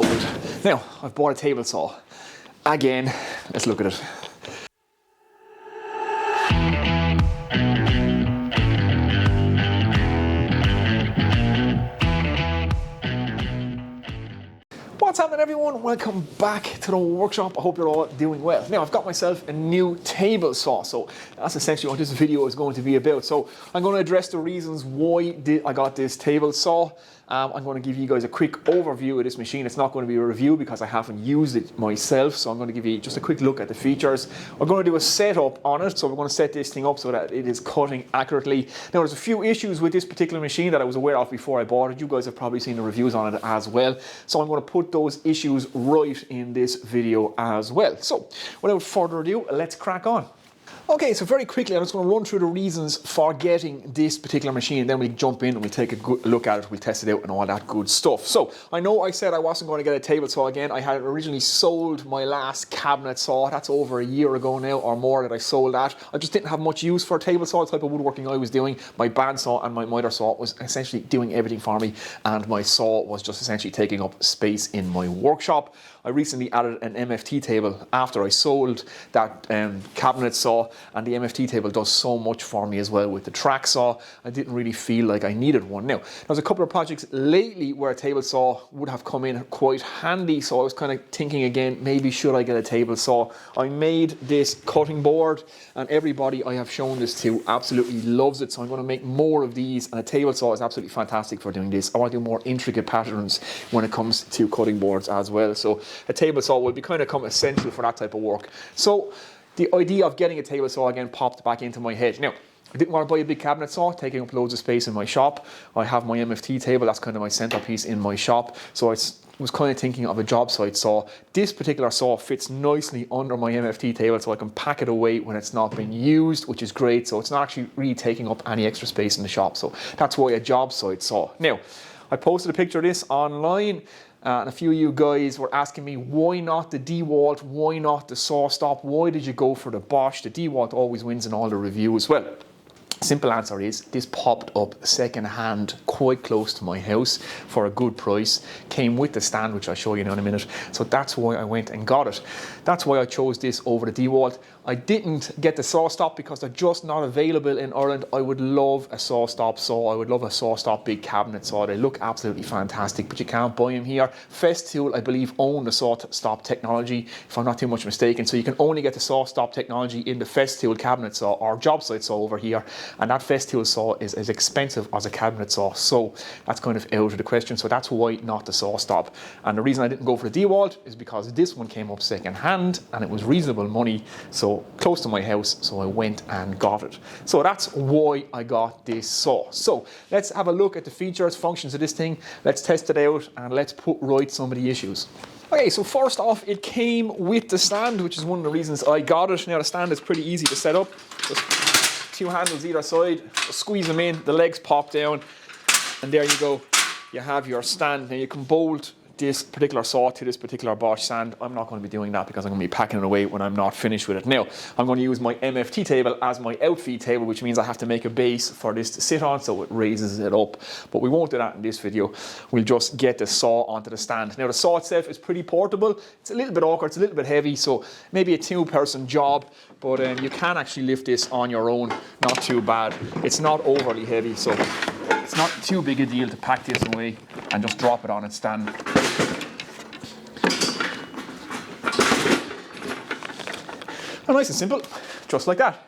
cold. Now, I've bought a table saw. Again, let's look at it. What's happening, everyone? Welcome back to the workshop. I hope you're all doing well. Now, I've got myself a new table saw, so that's essentially what this video is going to be about. So I'm going to address the reasons why I got this table saw. I'm going to give you guys a quick overview of this machine. It's not going to be a review because I haven't used it myself, so I'm going to give you just a quick look at the features. We're going to do a setup on it, so we're going to set this thing up so that it is cutting accurately. Now, there's a few issues with this particular machine that I was aware of before I bought it. You guys have probably seen the reviews on it as well, so I'm going to put those issues right in this video as well. So, without further ado, let's crack on. Okay, so very quickly, I'm just going to run through the reasons for getting this particular machine, and then we jump in and we take a good look at it, we'll test it out and all that good stuff. So, I know I said I wasn't going to get a table saw again. I had originally sold my last cabinet saw. That's over a year ago now or more that I sold that. I just didn't have much use for a table saw, the type of woodworking I was doing. My bandsaw and my miter saw was essentially doing everything for me, and my saw was just essentially taking up space in my workshop. I recently added an MFT table after I sold that cabinet saw, and the MFT table does so much for me as well with the track saw. I didn't really feel like I needed one. Now, there's a couple of projects lately where a table saw would have come in quite handy, so I was kind of thinking again, maybe should I get a table saw? I made this cutting board, and everybody I have shown this to absolutely loves it, so I'm going to make more of these, and a table saw is absolutely fantastic for doing this. I want to do more intricate patterns when it comes to cutting boards as well, so a table saw will become essential for that type of work. So the idea of getting a table saw again popped back into my head. Now, I didn't want to buy a big cabinet saw, taking up loads of space in my shop. I have my MFT table, that's kind of my centerpiece in my shop. So I was kind of thinking of a job site saw. This particular saw fits nicely under my MFT table, so I can pack it away when it's not being used, which is great. So it's not actually really taking up any extra space in the shop. So that's why a job site saw. Now, I posted a picture of this online. And a few of you guys were asking me, why not the DeWalt, why not the saw stop, why did you go for the Bosch? The DeWalt always wins in all the reviews. Well, simple answer is this popped up second hand quite close to my house for a good price. Came with the stand, which I'll show you in a minute. So that's why I went and got it. That's why I chose this over the DeWalt. I didn't get the saw stop because they're just not available in Ireland. I would love a saw stop saw. I would love a saw stop big cabinet saw. They look absolutely fantastic, but you can't buy them here. Festool, I believe, own the saw stop technology, if I'm not too much mistaken. So you can only get the saw stop technology in the Festool cabinet saw or job site saw over here. And that Festool saw is as expensive as a cabinet saw. So that's kind of out of the question. So that's why not the saw stop. And the reason I didn't go for the DeWalt is because this one came up second hand and it was reasonable money. So close to my house, so I went and got it. So that's why I got this saw. So let's have a look at the features, functions of this thing. Let's test it out and let's put right some of the issues. Okay, so first off, it came with the stand, which is one of the reasons I got it. Now the stand is pretty easy to set up. Just two handles either side, just squeeze them in, the legs pop down, and there you go. You have your stand. Now you can bolt this particular saw to this particular Bosch stand. I'm not going to be doing that because I'm going to be packing it away when I'm not finished with it. Now, I'm going to use my MFT table as my outfeed table, which means I have to make a base for this to sit on, so it raises it up. But we won't do that in this video. We'll just get the saw onto the stand. Now, the saw itself is pretty portable. It's a little bit awkward, it's a little bit heavy, so maybe a two-person job, but you can actually lift this on your own. Not too bad. It's not overly heavy, so it's not too big a deal to pack this away and just drop it on its stand. And nice and simple, just like that.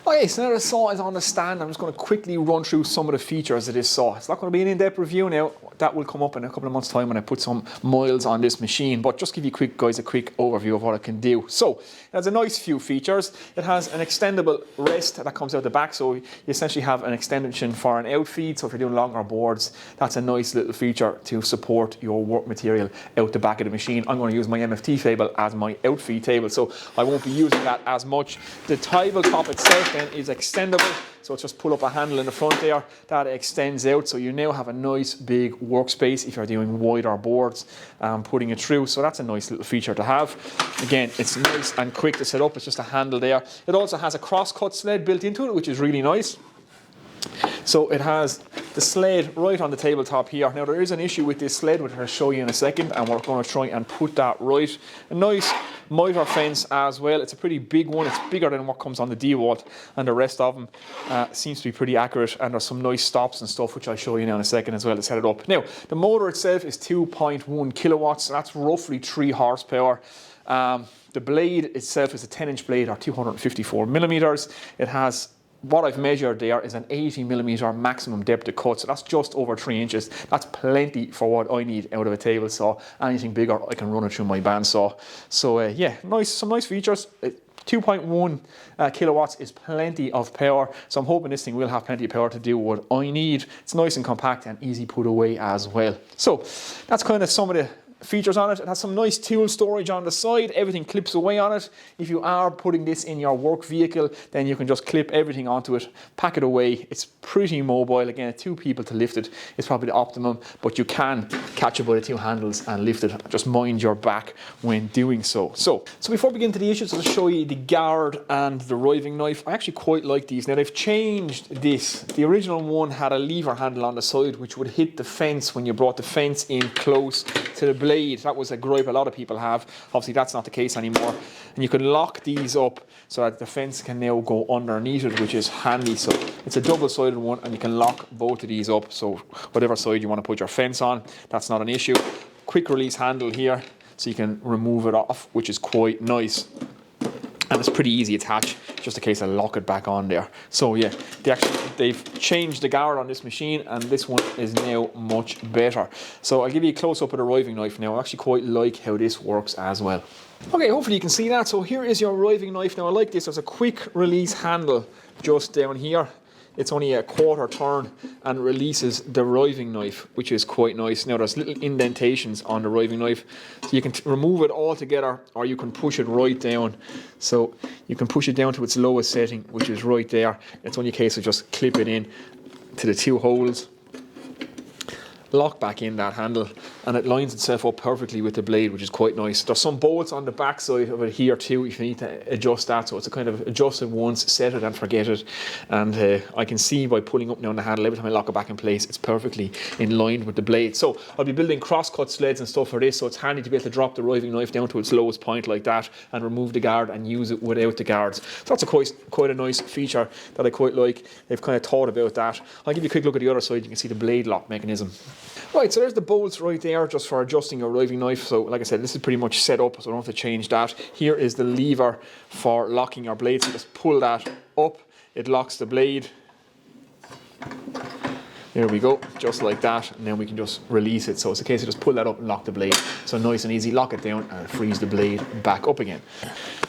Okay, so now the saw is on the stand. I'm just going to quickly run through some of the features of this saw. It's not going to be an in-depth review now. That will come up in a couple of months' time when I put some miles on this machine. But just give you guys a quick overview of what it can do. So, it has a nice few features. It has an extendable rest that comes out the back. So, you essentially have an extension for an outfeed. So, if you're doing longer boards, that's a nice little feature to support your work material out the back of the machine. I'm going to use my MFT table as my outfeed table. So, I won't be using that as much. The tabletop itself then is extendable, so just pull up a handle in the front there that extends out, so you now have a nice big workspace if you're doing wider boards putting it through. So that's a nice little feature to have. Again, it's nice and quick to set up. It's just a handle there. It also has a crosscut sled built into it, which is really nice. So it has the sled right on the tabletop here. Now there is an issue with this sled, which I'll show you in a second, and we're going to try and put that right. A nice miter fence as well. It's a pretty big one. It's bigger than what comes on the D-Walt, and the rest of them seems to be pretty accurate, and there's some nice stops and stuff, which I'll show you now in a second as well to set it up. Now, the motor itself is 2.1 kilowatts, and that's roughly 3 horsepower. The blade itself is a 10-inch blade, or 254 millimeters. It has, what I've measured there is an 80 millimeter maximum depth of cut, so that's just over 3 inches. That's plenty for what I need out of a table saw. Anything bigger, I can run it through my bandsaw. So yeah, some nice features. 2.1 kilowatts is plenty of power, so I'm hoping this thing will have plenty of power to do what I need. It's nice and compact and easy put away as well. So that's kind of some of the features on it. It has some nice tool storage on the side. Everything clips away on it. If you are putting this in your work vehicle, then you can just clip everything onto it, pack it away. It's pretty mobile. Again, 2 people to lift it is probably the optimum, but you can catch it by the 2 handles and lift it. Just mind your back when doing so. So before we get into the issues, I'll show you the guard and the riving knife. I actually quite like these. Now they've changed this. The original one had a lever handle on the side which would hit the fence when you brought the fence in close to the blade. That was a gripe a lot of people have. Obviously that's not the case anymore, and you can lock these up so that the fence can now go underneath it, which is handy. So it's a double-sided one, and you can lock both of these up, so whatever side you want to put your fence on, that's not an issue. Quick release handle here, so you can remove it off, which is quite nice, and it's pretty easy attach, just a case of lock it back on there. So yeah, they've changed the guard on this machine, and this one is now much better. So I'll give you a close-up of the riving knife now. I actually quite like how this works as well. Okay, hopefully you can see that. So here is your riving knife. Now I like this. There's a quick release handle just down here. It's only a quarter turn and releases the riving knife, which is quite nice. Now there's little indentations on the riving knife, so you can remove it all together, or you can push it right down. So you can push it down to its lowest setting, which is right there. It's only a case of just clip it in to the 2 holes, lock back in that handle, and it lines itself up perfectly with the blade, which is quite nice. There's some bolts on the back side of it here too if you need to adjust that, so it's a kind of adjust it once, set it and forget it. And I can see by pulling up now on the handle, every time I lock it back in place, it's perfectly in line with the blade. So I'll be building crosscut sleds and stuff for this, so it's handy to be able to drop the riving knife down to its lowest point like that and remove the guard and use it without the guards. So that's quite a nice feature that I quite like. They've kind of thought about that. I'll give you a quick look at the other side. You can see the blade lock mechanism. Right, so there's the bolts right there just for adjusting your riving knife. So like I said, this is pretty much set up, so I don't have to change that. Here is the lever for locking your blade. So just pull that up, it locks the blade. There we go, just like that, and then we can just release it. So it's a case of just pull that up and lock the blade. So nice and easy, lock it down and freeze the blade back up again.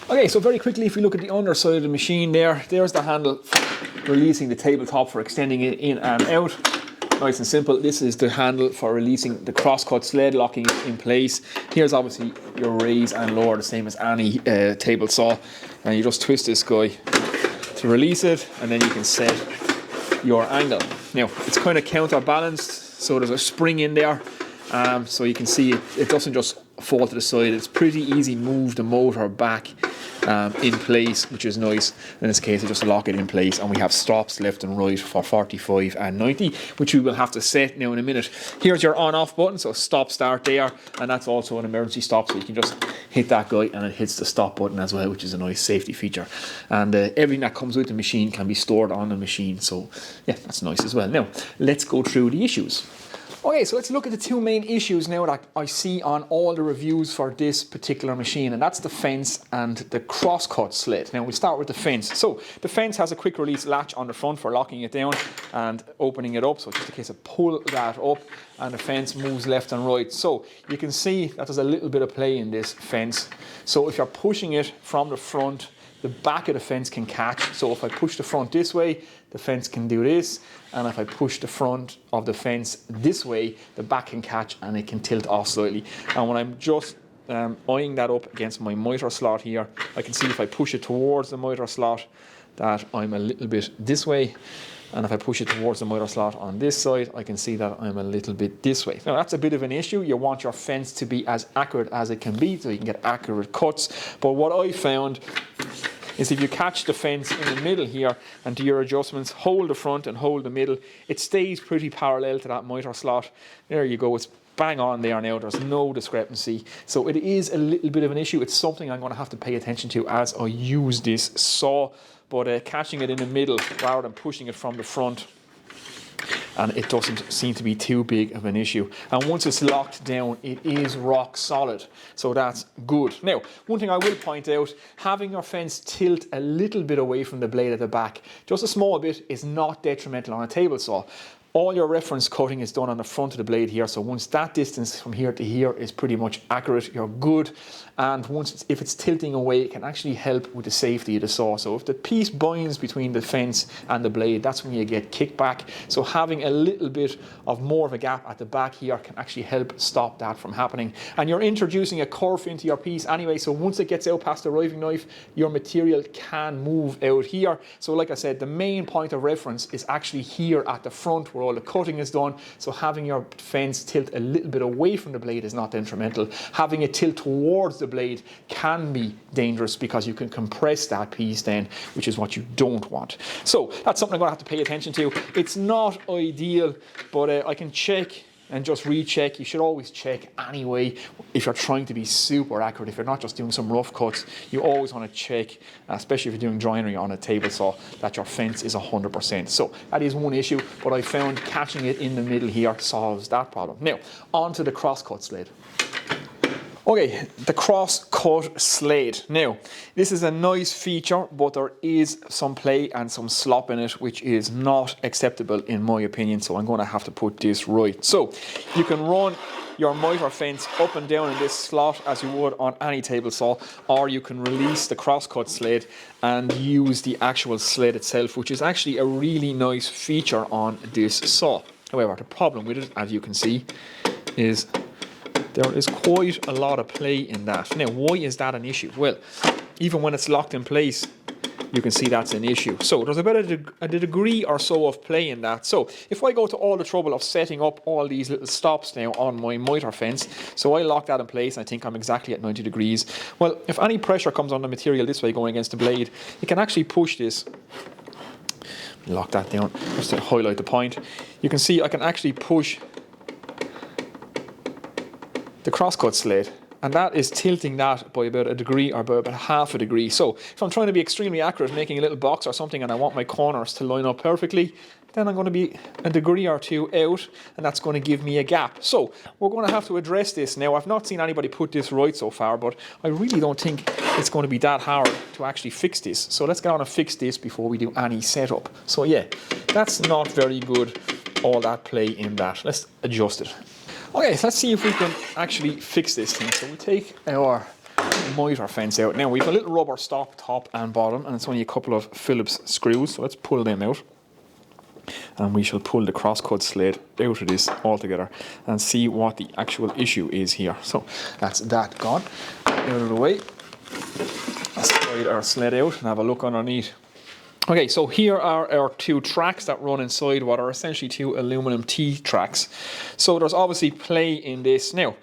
Okay, so very quickly, if we look at the underside of the machine there's the handle for releasing the tabletop, for extending it in and out. Nice and simple. This is the handle for releasing the crosscut sled, locking it in place. Here's obviously your raise and lower, the same as any table saw. And you just twist this guy to release it, and then you can set your angle. Now, it's kind of counterbalanced, so there's a spring in there. So you can see it doesn't just fall to the side. It's pretty easy to move the motor back in place, which is nice. In this case, I just lock it in place, and we have stops left and right for 45 and 90, which we will have to set now in a minute. Here's your on-off button, so stop, start there, and that's also an emergency stop, so you can just hit that guy and it hits the stop button as well, which is a nice safety feature. And everything that comes with the machine can be stored on the machine, so yeah, that's nice as well. Now, let's go through the issues. Okay, so let's look at the 2 main issues now that I see on all the reviews for this particular machine, and that's the fence and the crosscut sled. Now we'll start with the fence. So the fence has a quick release latch on the front for locking it down and opening it up. So it's just a case of pull that up and the fence moves left and right. So you can see that there's a little bit of play in this fence. So if you're pushing it from the front, the back of the fence can catch. So if I push the front this way, the fence can do this, and if I push the front of the fence this way, the back can catch and it can tilt off slightly. And when I'm just eyeing that up against my miter slot here, I can see if I push it towards the miter slot that I'm a little bit this way, and if I push it towards the miter slot on this side, I can see that I'm a little bit this way. Now that's a bit of an issue. You want your fence to be as accurate as it can be so you can get accurate cuts, but what I found is if you catch the fence in the middle here and do your adjustments, hold the front and hold the middle, it stays pretty parallel to that miter slot. There you go, it's bang on there now, there's no discrepancy. So it is a little bit of an issue. It's something I'm going to have to pay attention to as I use this saw, but catching it in the middle rather than pushing it from the front, and it doesn't seem to be too big of an issue. And once it's locked down, it is rock solid, so that's good. Now, one thing I will point out, having your fence tilt a little bit away from the blade at the back, just a small bit, is not detrimental on a table saw. All your reference cutting is done on the front of the blade here, so once that distance from here to here is pretty much accurate, you're good. And if it's tilting away, it can actually help with the safety of the saw. So if the piece binds between the fence and the blade, that's when you get kickback. So having a little bit of more of a gap at the back here can actually help stop that from happening. And you're introducing a curve into your piece anyway, so once it gets out past the riving knife, your material can move out here. So like I said, the main point of reference is actually here at the front where all the cutting is done. So having your fence tilt a little bit away from the blade is not detrimental. Having it tilt towards the blade can be dangerous because you can compress that piece then, which is what you don't want. So that's something I'm going to have to pay attention to. It's not ideal, but I can check and just recheck. You should always check anyway if you're trying to be super accurate. If you're not just doing some rough cuts, you always want to check, especially if you're doing joinery on a table saw, that your fence is 100%. So that is one issue, but I found catching it in the middle here solves that problem. Now, on to the crosscut sled. Okay, the cross-cut sled. Now, this is a nice feature, but there is some play and some slop in it, which is not acceptable in my opinion, so I'm going to have to put this right. So, you can run your miter fence up and down in this slot as you would on any table saw, or you can release the cross-cut sled and use the actual sled itself, which is actually a really nice feature on this saw. However, the problem with it, as you can see, is there is quite a lot of play in that. Now, why is that an issue? Well, even when it's locked in place, you can see that's an issue. So there's about a degree or so of play in that. So if I go to all the trouble of setting up all these little stops now on my miter fence, so I lock that in place, and I think I'm exactly at 90 degrees. Well, if any pressure comes on the material this way going against the blade, you can actually push this. Lock that down just to highlight the point. You can see I can actually push the crosscut sled, and that is tilting that by about a degree or about half a degree. So if I'm trying to be extremely accurate, making a little box or something, and I want my corners to line up perfectly, then I'm going to be a degree or two out, and that's going to give me a gap. So we're going to have to address this. Now, I've not seen anybody put this right so far, but I really don't think it's going to be that hard to actually fix this. So let's get on and fix this before we do any setup. So yeah, that's not very good, all that play in that. Let's adjust it. Okay, so let's see if we can actually fix this thing. So we take our miter fence out. Now, we have a little rubber stop, top and bottom, and it's only a couple of Phillips screws. So let's pull them out. And we shall pull the crosscut sled out of this altogether and see what the actual issue is here. So that's that gone. Out of the way. Let's slide our sled out and have a look underneath. Okay, so here are our two tracks that run inside what are essentially two aluminum T-tracks. So there's obviously play in this. Now,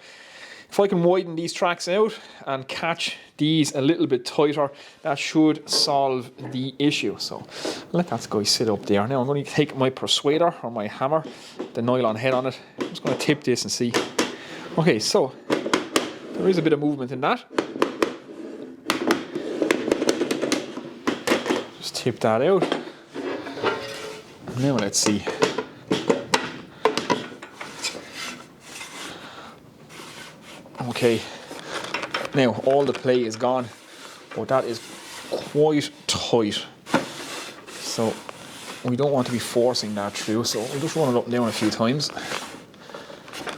if I can widen these tracks out and catch these a little bit tighter, that should solve the issue. So let that guy sit up there. Now I'm going to take my persuader or my hammer, the nylon head on it. I'm just going to tip this and see. Okay, so there is a bit of movement in that. Tip that out. Now let's see. Okay. Now all the play is gone, but that is quite tight. So we don't want to be forcing that through. So we'll just run it up and down a few times.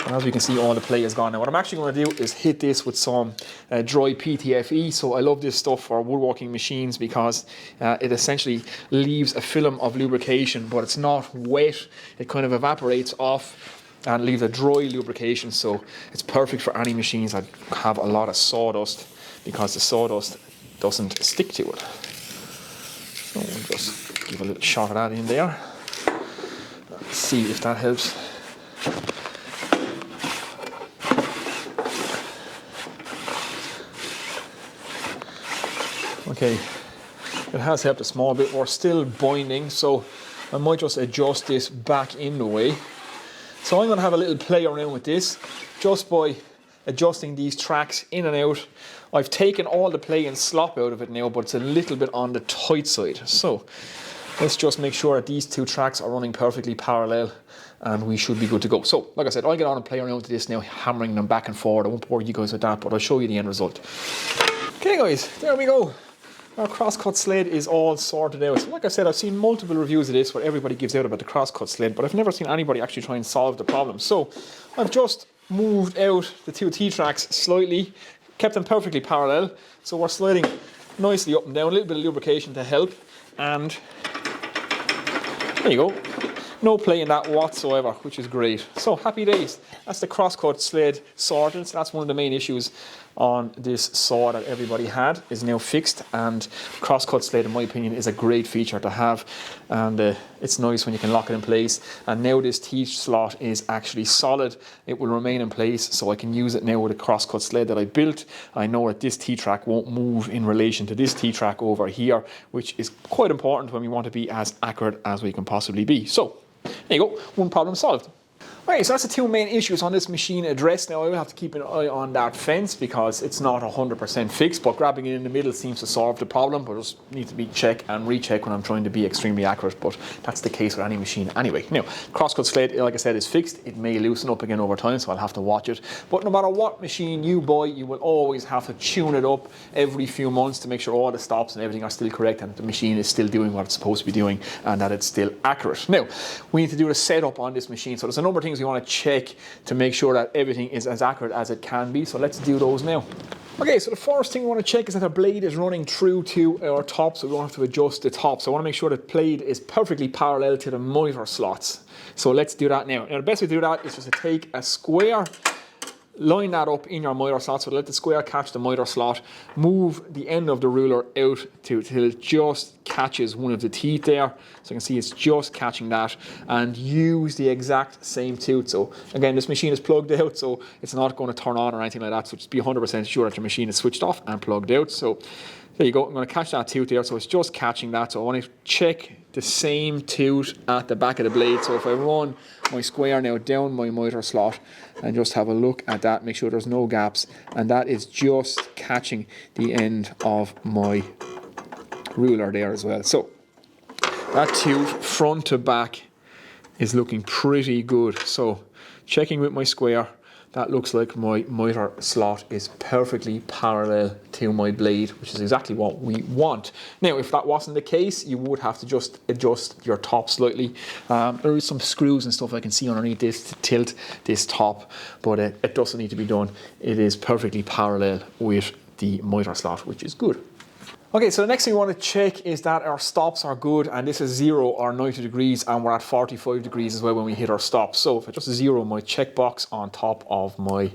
And as we can see, all the play is gone. Now what I'm actually going to do is hit this with some dry PTFE. So I love this stuff for woodworking machines because it essentially leaves a film of lubrication, but it's not wet. It kind of evaporates off and leaves a dry lubrication. So it's perfect for any machines that have a lot of sawdust because the sawdust doesn't stick to it. So we'll just give a little shot of that in there. Let's see if that helps. Okay, It has helped a small bit. We're still binding, so I might just adjust this back in the way. So I'm going to have a little play around with this just by adjusting these tracks in and out. I've taken all the play and slop out of it now, but it's a little bit on the tight side. So let's just make sure that these two tracks are running perfectly parallel and we should be good to go. So like I said, I'll get on and play around with this now, hammering them back and forward. I won't bore you guys with that, but I'll show you the end result. Okay guys, there we go. Our crosscut sled is all sorted out. So like I said, I've seen multiple reviews of this where everybody gives out about the crosscut sled, but I've never seen anybody actually try and solve the problem. So I've just moved out the two T-tracks slightly, kept them perfectly parallel. So we're sliding nicely up and down, a little bit of lubrication to help. And there you go. No play in that whatsoever, which is great. So happy days. That's the crosscut sled sorted. So that's one of the main issues on this saw that everybody had is now fixed, and crosscut sled in my opinion is a great feature to have, and it's nice when you can lock it in place. And now this T-slot is actually solid. It will remain in place, so I can use it now with a crosscut sled that I built. I know that this T-track won't move in relation to this T-track over here, which is quite important when we want to be as accurate as we can possibly be. So there you go, one problem solved. Okay, so that's the two main issues on this machine addressed. Now I will have to keep an eye on that fence because it's not 100% fixed, but grabbing it in the middle seems to solve the problem, but it just needs to be check and recheck when I'm trying to be extremely accurate, but that's the case with any machine anyway. Now, crosscut sled, like I said, is fixed. It may loosen up again over time, so I'll have to watch it. But no matter what machine you buy, you will always have to tune it up every few months to make sure all the stops and everything are still correct and the machine is still doing what it's supposed to be doing and that it's still accurate. Now, we need to do a setup on this machine, so there's a number of things we want to check to make sure that everything is as accurate as it can be. So let's do those now. Okay, so the first thing we want to check is that our blade is running true to our top, so we don't have to adjust the top. So I want to make sure that the blade is perfectly parallel to the miter slots. So let's do that now. Now the best way to do that is just to take a square, line that up in your miter slot, so let the square catch the miter slot, move the end of the ruler out till it just catches one of the teeth there, so you can see it's just catching that, and use the exact same tooth. So again, this machine is plugged out, so it's not going to turn on or anything like that, so just be 100% sure that your machine is switched off and plugged out. So there you go, I'm going to catch that tooth there, so it's just catching that. So I want to check the same tooth at the back of the blade. So if I run my square now down my miter slot and just have a look at that, make sure there's no gaps, and that is just catching the end of my ruler there as well. So that tooth front to back is looking pretty good. So checking with my square, that looks like my miter slot is perfectly parallel to my blade, which is exactly what we want. Now, if that wasn't the case, you would have to just adjust your top slightly. There is some screws and stuff I can see underneath this to tilt this top, but it doesn't need to be done. It is perfectly parallel with the miter slot, which is good. Okay, so the next thing we want to check is that our stops are good, and this is 0 or 90 degrees, and we're at 45 degrees as well when we hit our stop. So if I just zero my checkbox on top of my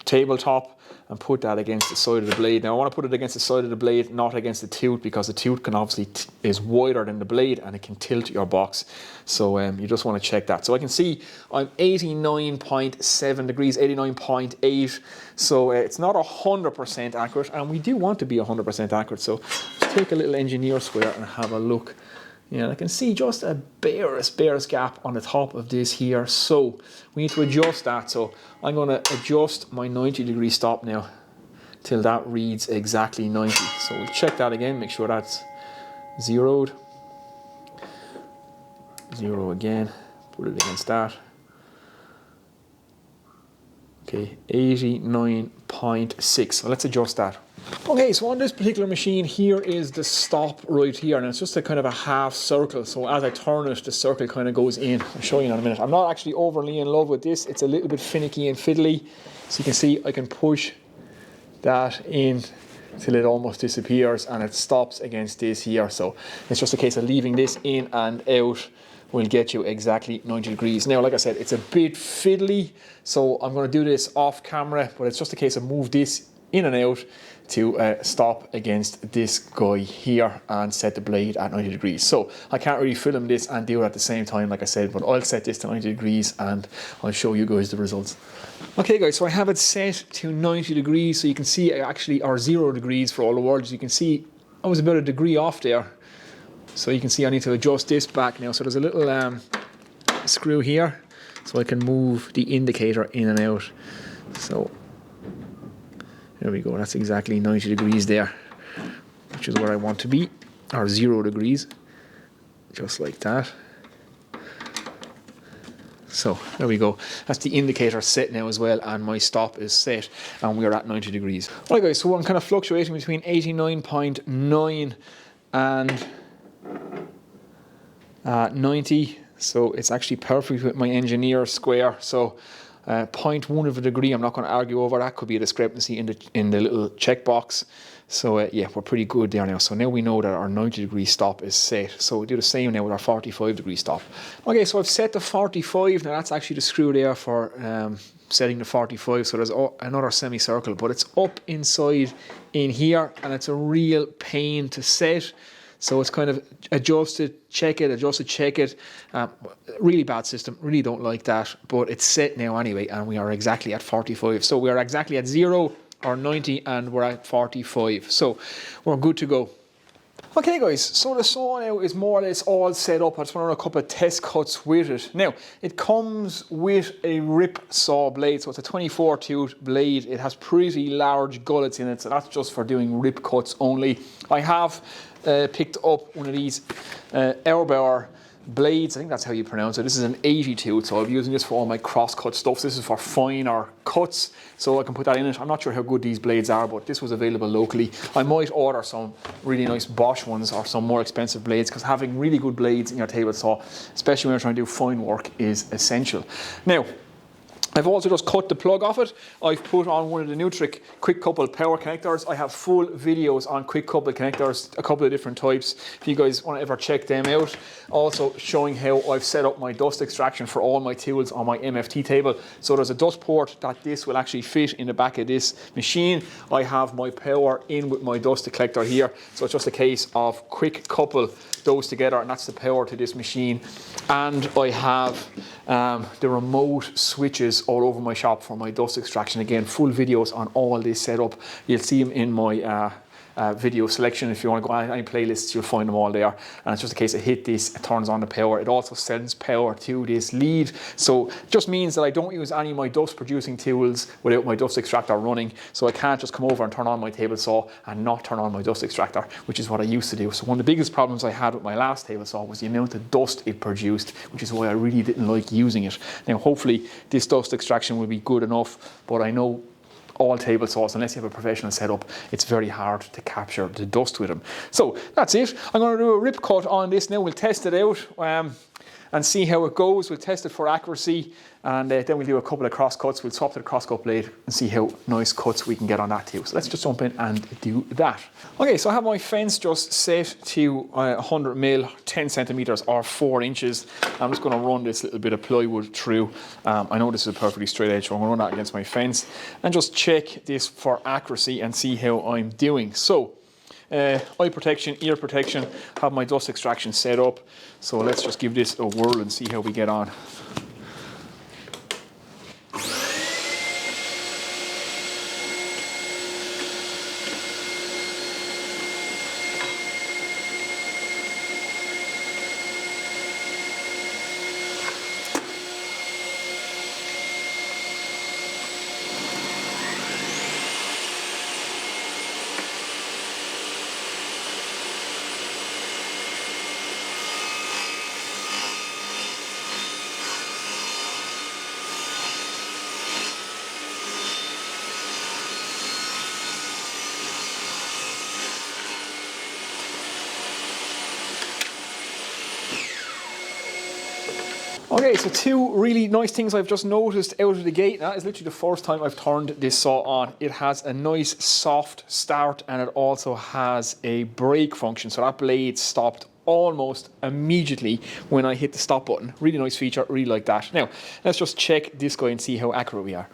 tabletop and put that against the side of the blade. Now I want to put it against the side of the blade, not against the tooth, because the tooth can obviously is wider than the blade and it can tilt your box. So you just want to check that. So I can see I'm 89.7 degrees, 89.8. So it's not 100% accurate, and we do want to be 100% accurate. So let's take a little engineer square and have a look. Yeah, I can see just a barest gap on the top of this here. So we need to adjust that. So I'm going to adjust my 90 degree stop now till that reads exactly 90. So we'll check that again, make sure that's zeroed. Zero again, put it against that. Okay, 89.6. So let's adjust that. Okay, so on this particular machine, here is the stop right here, and it's just a kind of a half circle. So as I turn it, the circle kind of goes in. I'll show you in a minute. I'm not actually overly in love with this. It's a little bit finicky and fiddly. So you can see I can push that in till it almost disappears, and it stops against this here. So it's just a case of leaving this in and out will get you exactly 90 degrees. Now, like I said, it's a bit fiddly, so I'm going to do this off camera, but it's just a case of move this in and out to stop against this guy here and set the blade at 90 degrees. So I can't really film this and do it at the same time, like I said, but I'll set this to 90 degrees and I'll show you guys the results. Okay guys, so I have it set to 90 degrees, so you can see actually, or 0 degrees for all the world. You can see I was about a degree off there. So you can see I need to adjust this back now. So there's a little screw here, so I can move the indicator in and out. So there we go, that's exactly 90 degrees there, which is where I want to be, or 0 degrees, just like that. So there we go, that's the indicator set now as well, and my stop is set, and we are at 90 degrees. Alright guys, so I'm kind of fluctuating between 89.9 and 90, so it's actually perfect with my engineer square. So 0.1 of a degree, I'm not going to argue over that, could be a discrepancy in the little checkbox. So yeah, we're pretty good there now. So now we know that our 90 degree stop is set. So we do the same now with our 45 degree stop. Okay, so I've set the 45. Now that's actually the screw there for setting the 45. So there's another semicircle, but it's up inside in here, and it's a real pain to set. So it's kind of adjusted, check it, adjusted, check it. Really bad system, really don't like that, but it's set now anyway, and we are exactly at 45. So we are exactly at 0 or 90, and we're at 45. So we're good to go. Okay guys, so the saw now is more or less all set up. I just want to run a couple of test cuts with it. Now, it comes with a rip saw blade, so it's a 24 tooth blade. It has pretty large gullets in it, so that's just for doing rip cuts only. I have picked up one of these Erbauer blades, I think that's how you pronounce it. This is an 80 tooth, so I'll be using this for all my cross-cut stuff. This is for finer cuts, so I can put that in it. I'm not sure how good these blades are, but this was available locally. I might order some really nice Bosch ones or some more expensive blades, because having really good blades in your table saw, especially when you're trying to do fine work, is essential. Now, I've also just cut the plug off it. I've put on one of the Nutric quick couple power connectors. I have full videos on quick couple connectors, a couple of different types, if you guys want to ever check them out. Also showing how I've set up my dust extraction for all my tools on my MFT table. So there's a dust port that this will actually fit in the back of this machine. I have my power in with my dust collector here. So it's just a case of quick couple those together, and that's the power to this machine. And I have the remote switches all over my shop for my dust extraction. Again, full videos on all this setup. You'll see them in my video selection. If you want to go on any playlists, you'll find them all there. And it's just a case of hit this, it turns on the power. It also sends power to this lead. So it just means that I don't use any of my dust producing tools without my dust extractor running. So I can't just come over and turn on my table saw and not turn on my dust extractor, which is what I used to do. So one of the biggest problems I had with my last table saw was the amount of dust it produced, which is why I really didn't like using it. Now hopefully this dust extraction will be good enough, but I know all table saws, unless you have a professional setup, it's very hard to capture the dust with them. So that's it. I'm going to do a rip cut on this now. We'll test it out and see how it goes. We'll test it for accuracy, and then we'll do a couple of cross cuts. We'll swap to the cross cut blade and see how nice cuts we can get on that too. So let's just jump in and do that. Okay, so I have my fence just set to 100 mil, 10 centimeters or 4 inches. I'm just going to run this little bit of plywood through. I know this is a perfectly straight edge, so I'm going to run that against my fence and just check this for accuracy and see how I'm doing. So eye protection, ear protection, have my dust extraction set up. So let's just give this a whirl and see how we get on. Okay, so 2 really nice things I've just noticed out of the gate. That is literally the first time I've turned this saw on. It has a nice soft start, and it also has a brake function. So that blade stopped almost immediately when I hit the stop button. Really nice feature, really like that. Now, let's just check this guy and see how accurate we are.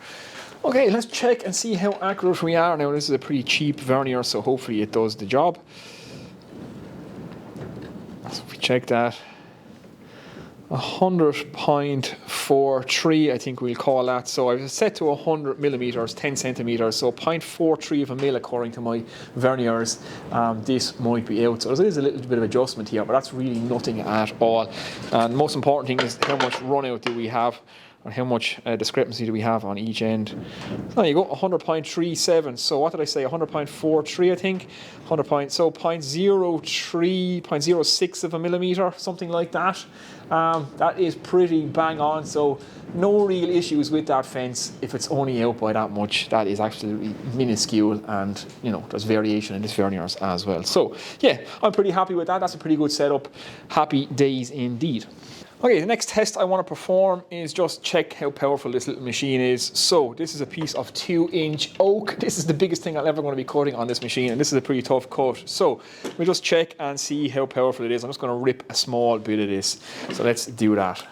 Okay, let's check and see how accurate we are. Now, this is a pretty cheap vernier, so hopefully it does the job. So if we check that, 100.43, I think we'll call that. So I've set to 100 millimeters, 10 centimeters, so 0.43 of a mil according to my verniers. This might be out, so there is a little bit of adjustment here, but that's really nothing at all. And the most important thing is how much run out do we have, and how much discrepancy do we have on each end. So there you go, 100.37. So what did I say? 100.43, I think. 100 so 0.03, 0.06 of a millimeter, something like that. That is pretty bang on. So no real issues with that fence if it's only out by that much. That is absolutely minuscule, and you know there's variation in this verniers as well. So yeah, I'm pretty happy with that. That's a pretty good setup. Happy days indeed. Okay, the next test I want to perform is just check how powerful this little machine is. So this is a piece of 2-inch oak. This is the biggest thing I'm ever going to be cutting on this machine, and this is a pretty tough cut. So we'll just check and see how powerful it is. I'm just going to rip a small bit of this. So let's do that.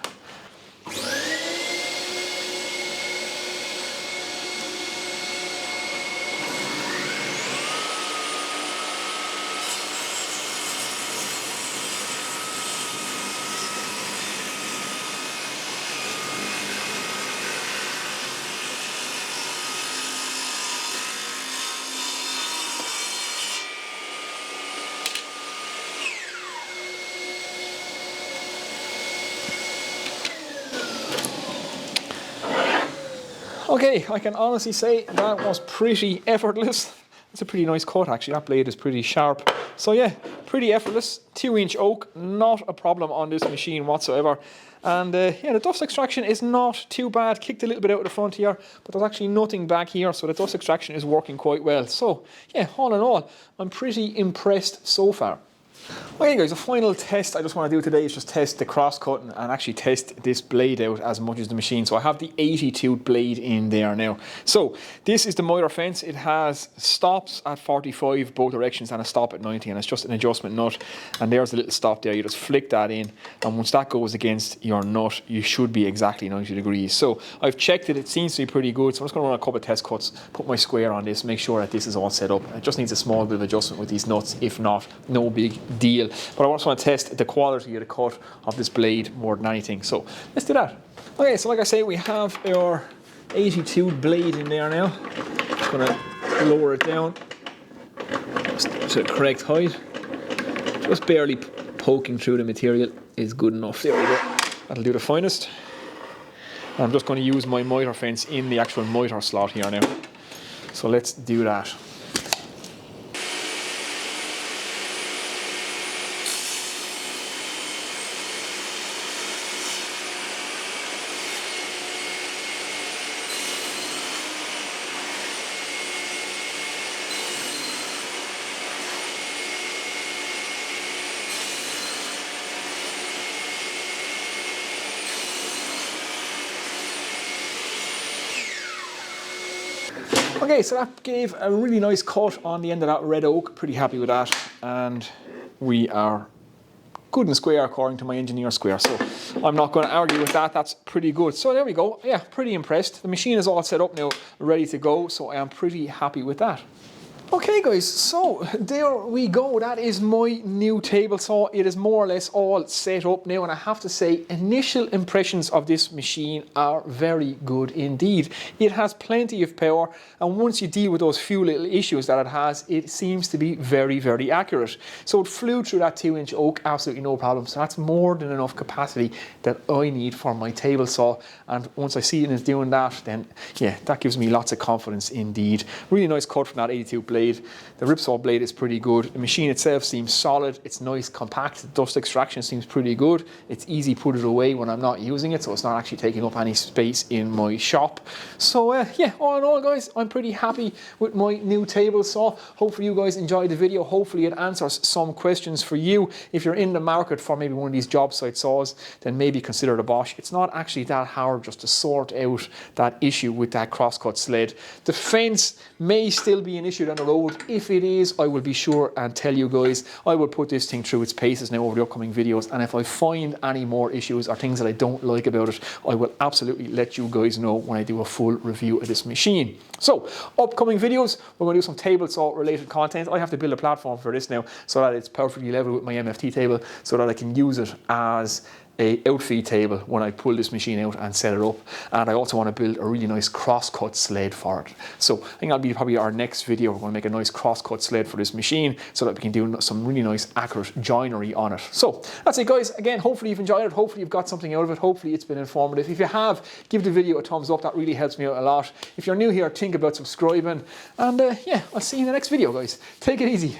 Okay, I can honestly say that was pretty effortless. It's a pretty nice cut actually, that blade is pretty sharp. So yeah, pretty effortless, 2-inch oak, not a problem on this machine whatsoever. And yeah, the dust extraction is not too bad, kicked a little bit out of the front here, but there's actually nothing back here, so the dust extraction is working quite well. So yeah, all in all, I'm pretty impressed so far. Okay guys, the final test I just want to do today is just test the crosscut and actually test this blade out as much as the machine. So I have the 82 blade in there now. So this is the miter fence. It has stops at 45 both directions and a stop at 90, and it's just an adjustment nut. And there's a little stop there. You just flick that in, and once that goes against your nut, you should be exactly 90 degrees. So I've checked it. It seems to be pretty good. So I'm just going to run a couple of test cuts, put my square on this, make sure that this is all set up. It just needs a small bit of adjustment with these nuts. If not, no big deal. But I also want to test the quality of the cut of this blade more than anything. So let's do that. Okay, so like I say, we have our 82 blade in there now. Just going to lower it down just to the correct height. Just barely poking through the material is good enough. There we go. That'll do the finest. And I'm just going to use my miter fence in the actual miter slot here now. So let's do that. Okay, so that gave a really nice cut on the end of that red oak. Pretty happy with that. And we are good and square according to my engineer square. So I'm not going to argue with that. That's pretty good. So there we go. Yeah, pretty impressed. The machine is all set up now, ready to go. So I am pretty happy with that. Okay guys, so there we go. That is my new table saw. It is more or less all set up now, and I have to say initial impressions of this machine are very good indeed. It has plenty of power, and once you deal with those few little issues that it has, it seems to be very, very accurate. So it flew through that 2-inch oak, absolutely no problem. So that's more than enough capacity that I need for my table saw, and once I see it is doing that, then yeah, that gives me lots of confidence indeed. Really nice cut from that 82 blade. The ripsaw blade is pretty good. The machine itself seems solid. It's nice, compact. The dust extraction seems pretty good. It's easy to put it away when I'm not using it, so it's not actually taking up any space in my shop. So yeah, all in all guys, I'm pretty happy with my new table saw. Hopefully you guys enjoyed the video. Hopefully it answers some questions for you. If you're in the market for maybe one of these job site saws, then maybe consider the Bosch. It's not actually that hard just to sort out that issue with that crosscut sled. The fence may still be an issue down the road. If it is, I will be sure and tell you guys. I will put this thing through its paces now over the upcoming videos, and if I find any more issues or things that I don't like about it, I will absolutely let you guys know when I do a full review of this machine. So, upcoming videos, we're going to do some table saw related content. I have to build a platform for this now so that it's perfectly level with my MFT table, so that I can use it as a outfeed table when I pull this machine out and set it up, and I also want to build a really nice crosscut sled for it. So I think that'll be probably our next video. We're going to make a nice crosscut sled for this machine so that we can do some really nice accurate joinery on it. So that's it, guys. Again, hopefully you've enjoyed it, hopefully you've got something out of it, hopefully it's been informative. If you have, give the video a thumbs up, that really helps me out a lot. If you're new here, think about subscribing, and yeah, I'll see you in the next video, guys. Take it easy.